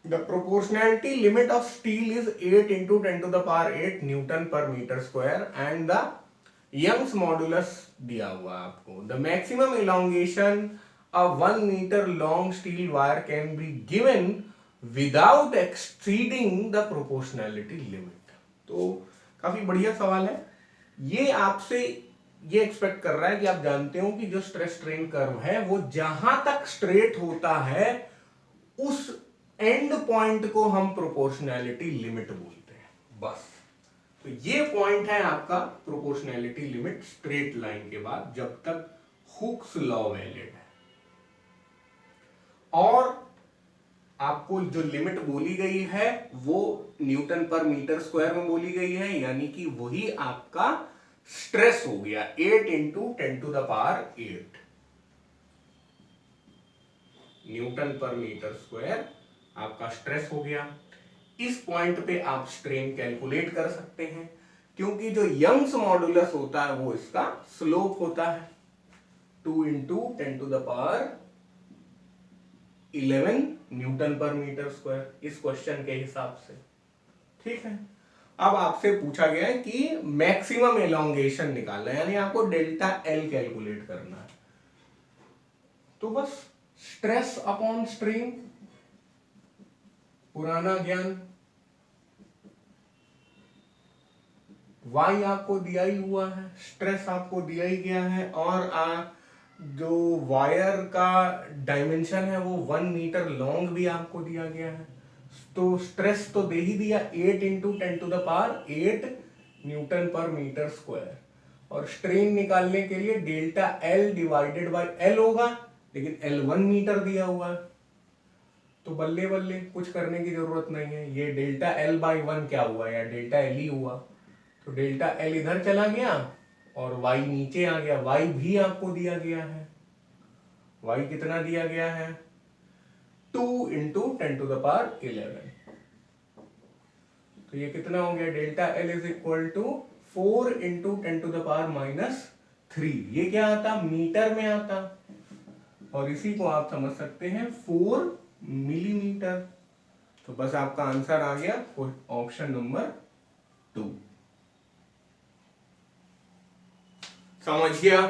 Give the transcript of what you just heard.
The proportionality limit of steel is 8 into 10 to the power 8 Newton per meter square and the Young's modulus दिया हुआ है आपको. The maximum elongation of 1 meter long steel wire can be given without exceeding the proportionality limit. तो काफी बढ़िया सवाल है. ये आपसे ये एक्सपेक्ट कर रहा है कि आप जानते हो कि जो स्ट्रेस स्ट्रेन कर्व है वो जहां तक स्ट्रेट होता है उस एंड पॉइंट को हम प्रोपोर्शनैलिटी लिमिट बोलते हैं. बस तो ये पॉइंट है आपका प्रोपोर्शनैलिटी लिमिट स्ट्रेट लाइन के बाद, जब तक हुक्स लॉ वैलिड है. और आपको जो लिमिट बोली गई है वो न्यूटन पर मीटर स्क्वायर में बोली गई है, यानी कि वही आपका स्ट्रेस हो गया 8 into 10 to the power 8 newton per metre square आपका स्ट्रेस हो गया. इस पॉइंट पे आप स्ट्रेन कैलकुलेट कर सकते हैं, क्योंकि जो यंग्स मॉडुलस होता है वो इसका स्लोप होता है 2 into 10 to the power 11 newton per metre square, इस क्वेश्चन के हिसाब से. ठीक है. अब आपसे पूछा गया है कि मैक्सिमम एलोंगेशन निकालना है, यानी आपको डेल्टा एल कैलकुलेट करना है. तो बस स्ट्रेस अपॉन स्ट्रेन, पुराना ज्ञान, वाई आपको दिया ही हुआ है, स्ट्रेस आपको दिया ही गया है, और जो वायर का डायमेंशन है वो 1 मीटर लॉन्ग भी आपको दिया गया है. तो स्ट्रेस तो दे ही दिया 8 into 10 to the power 8 newton per metre square, और स्ट्रेन निकालने के लिए delta L divided by L होगा, लेकिन एल 1 मीटर दिया हुआ है. तो बल्ले बल्ले कुछ करने की जरूरत नहीं है. ये डेल्टा एल बाई 1 क्या हुआ, या डेल्टा एल ही हुआ. तो डेल्टा एल इधर चला गया और y नीचे आ गया. y भी आपको दिया गया है. y कितना दिया गया है 2 इंटू 10 टू द पावर 11. तो ये कितना हो गया, delta L is equal to 4 into 10 to the power -3. ये क्या आता, मीटर में आता, और इसी को आप समझ सकते हैं 4 मिलीमीटर. तो बस आपका आंसर आ गया ऑप्शन नंबर 2. समझ गया.